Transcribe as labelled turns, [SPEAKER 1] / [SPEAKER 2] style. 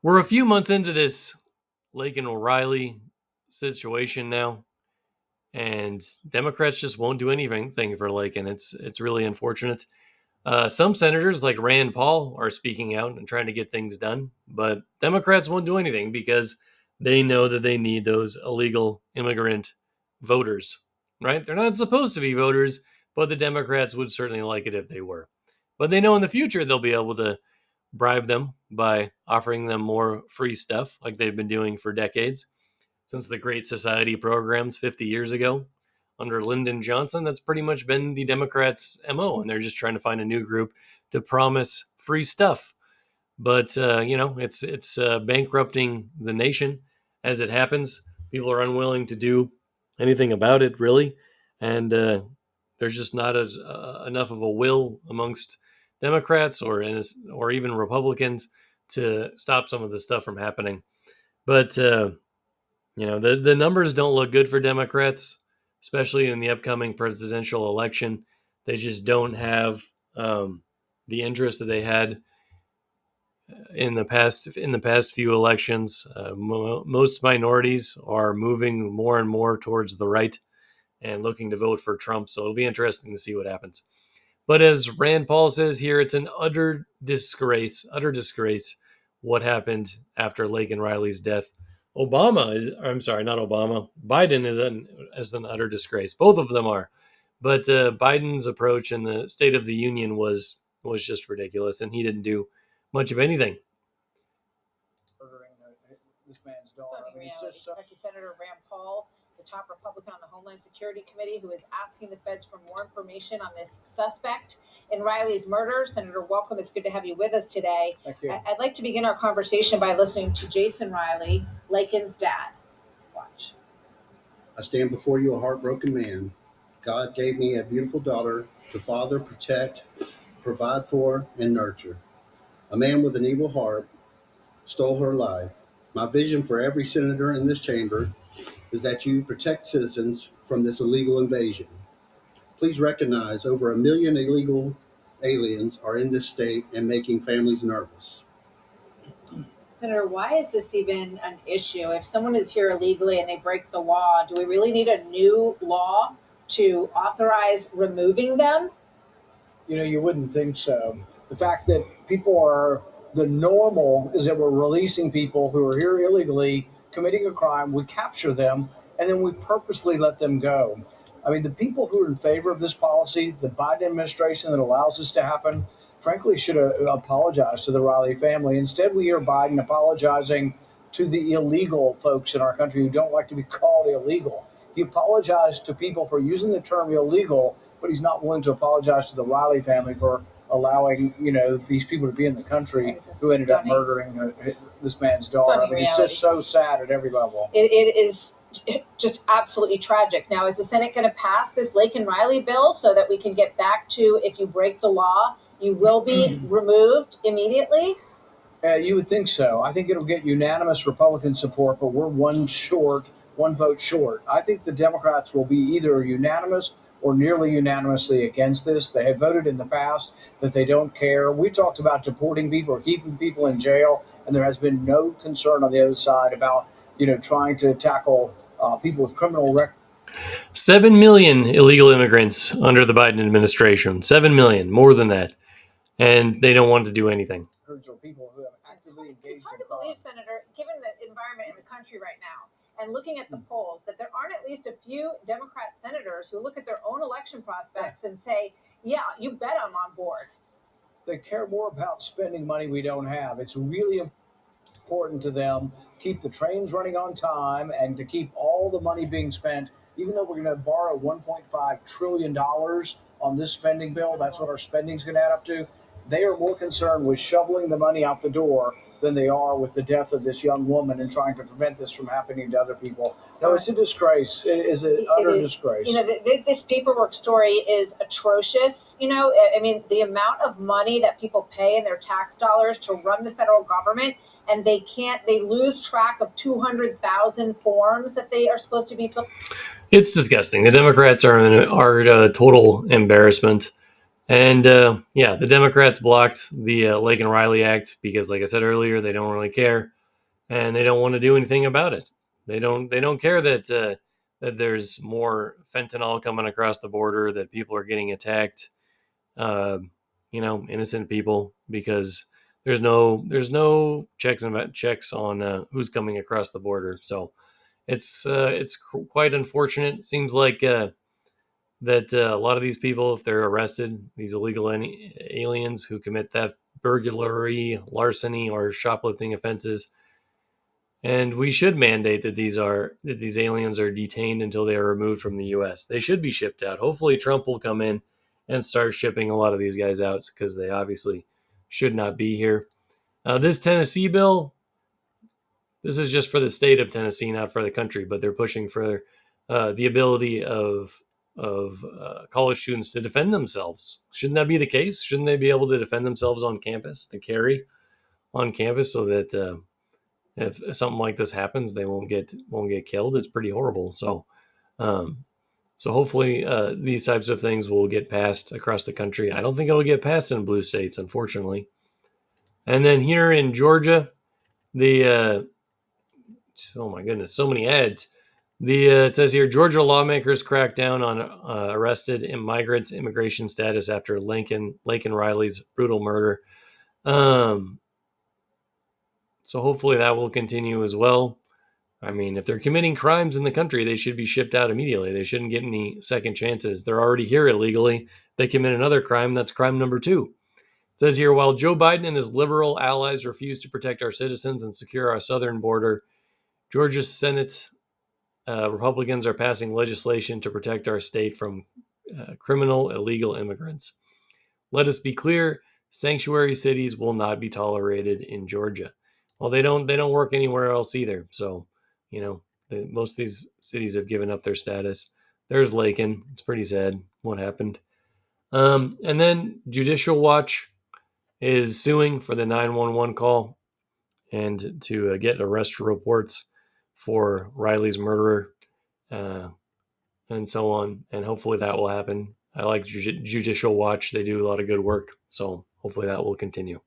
[SPEAKER 1] We're a few months into this Lakin O'Reilly situation now, and Democrats just won't do anything for Lakin. It's really unfortunate. Some senators, like Rand Paul, are speaking out and trying to get things done, but Democrats won't do anything because they know that they need those illegal immigrant voters, right? They're not supposed to be voters, but the Democrats would certainly like it if they were. But they know in the future they'll be able to bribe them by offering them more free stuff like they've been doing for decades since the Great Society programs 50 years ago. Under Lyndon Johnson, that's pretty much been the Democrats' MO, and they're just trying to find a new group to promise free stuff. But it's bankrupting the nation as it happens. People are unwilling to do anything about it, really, and there's just not enough of a will amongst Democrats or even Republicans to stop some of this stuff from happening. But the numbers don't look good for Democrats, especially in the upcoming presidential election. They just don't have the interest that they had in the past few elections. Most minorities are moving more and more towards the right and looking to vote for Trump. So it'll be interesting to see what happens. But as Rand Paul says here, it's an utter disgrace what happened after Laken Riley's death. I'm sorry, not Obama. Biden is an utter disgrace. Both of them are. But Biden's approach in the State of the Union was just ridiculous, and he didn't do much of anything.
[SPEAKER 2] Murdering this man's daughter. I mean, Senator Rand Paul, the top Republican on the Homeland Security Committee, who is asking the feds for more information on this suspect in Riley's murder. Senator, welcome. It's good to have you with us today.
[SPEAKER 3] Thank you.
[SPEAKER 2] I'd like to begin our conversation by listening to Jason Riley, Laken's dad. Watch.
[SPEAKER 3] I stand before you a heartbroken man. God gave me a beautiful daughter to father, protect, provide for, and nurture. A man with an evil heart stole her life. My vision for every senator in this chamber is that you protect citizens from this illegal invasion. Please recognize over 1 million illegal aliens are in this state and making families nervous.
[SPEAKER 2] Senator, why is this even an issue? If someone is here illegally and they break the law, do we really need a new law to authorize removing them?
[SPEAKER 4] You wouldn't think so. The fact that the normal is that we're releasing people who are here illegally, committing a crime, we capture them, and then we purposely let them go. I mean, the people who are in favor of this policy, the Biden administration that allows this to happen, frankly, should apologize to the Riley family. Instead, we hear Biden apologizing to the illegal folks in our country who don't like to be called illegal. He apologized to people for using the term illegal, but he's not willing to apologize to the Riley family for allowing these people to be in the country who ended up murdering this man's daughter. I mean, it's just so sad at every level.
[SPEAKER 2] It is just absolutely tragic. Now, is the Senate going to pass this Laken Riley bill so that we can get back to, if you break the law, you will be removed immediately?
[SPEAKER 4] You would think so. I think it'll get unanimous Republican support, but we're one vote short. I think the Democrats will be either unanimous or nearly unanimously against this. They have voted in the past that they don't care. We talked about deporting people or keeping people in jail, and there has been no concern on the other side about trying to tackle people with criminal records.
[SPEAKER 1] 7 million illegal immigrants under the Biden administration. 7 million, more than that. And they don't want to do anything.
[SPEAKER 4] People who have actively engaged.
[SPEAKER 2] It's hard to believe, Senator, given the environment in the country right now, and looking at the polls, that there aren't at least a few Democrat senators who look at their own election prospects and say, yeah, you bet I'm on board.
[SPEAKER 4] They care more about spending money we don't have. It's really important to them keep the trains running on time and to keep all the money being spent, even though we're going to borrow $1.5 trillion on this spending bill. That's what our spending is going to add up to. They are more concerned with shoveling the money out the door than they are with the death of this young woman and trying to prevent this from happening to other people. No, it's a disgrace. It is an utter disgrace.
[SPEAKER 2] This paperwork story is atrocious. I mean, the amount of money that people pay in their tax dollars to run the federal government, and they lose track of 200,000 forms that they are supposed to be filled.
[SPEAKER 1] It's disgusting. The Democrats are a total embarrassment. And yeah, the Democrats blocked the Lake and Riley Act because, like I said earlier, they don't really care, and they don't want to do anything about it. They don't care that that there's more fentanyl coming across the border, that people are getting attacked, uh, innocent people, because there's no checks on who's coming across the border. So it's quite unfortunate. It seems like that a lot of these people, if they're arrested, these illegal aliens who commit theft, burglary, larceny, or shoplifting offenses, and we should mandate that these aliens are detained until they are removed from the U.S. They should be shipped out. Hopefully, Trump will come in and start shipping a lot of these guys out because they obviously should not be here. This Tennessee bill, this is just for the state of Tennessee, not for the country, but they're pushing for the ability of college students to defend themselves. Shouldn't that be the case? Shouldn't they be able to defend themselves on campus, to carry on campus, so that if something like this happens, they won't get killed? It's pretty horrible. Um, so hopefully these types of things will get passed across the country. I don't think it'll get passed in blue states, unfortunately. And then here in Georgia, the oh my goodness, so many ads. It says here, Georgia lawmakers crack down on arrested migrants' immigration status after Laken Riley's brutal murder. So hopefully that will continue as well. I mean, if they're committing crimes in the country, they should be shipped out immediately. They shouldn't get any second chances. They're already here illegally. They commit another crime, that's crime number 2. It says here, while Joe Biden and his liberal allies refuse to protect our citizens and secure our southern border, Georgia's Senate Republicans are passing legislation to protect our state from criminal illegal immigrants. Let us be clear: sanctuary cities will not be tolerated in Georgia. Well, they don't work anywhere else either. So, most of these cities have given up their status. There's Laken. It's pretty sad what happened. And then Judicial Watch is suing for the 911 call and to get arrest reports for Riley's murderer, uh, and so on. And hopefully that will happen. I like Judicial Watch. They do a lot of good work. So hopefully that will continue.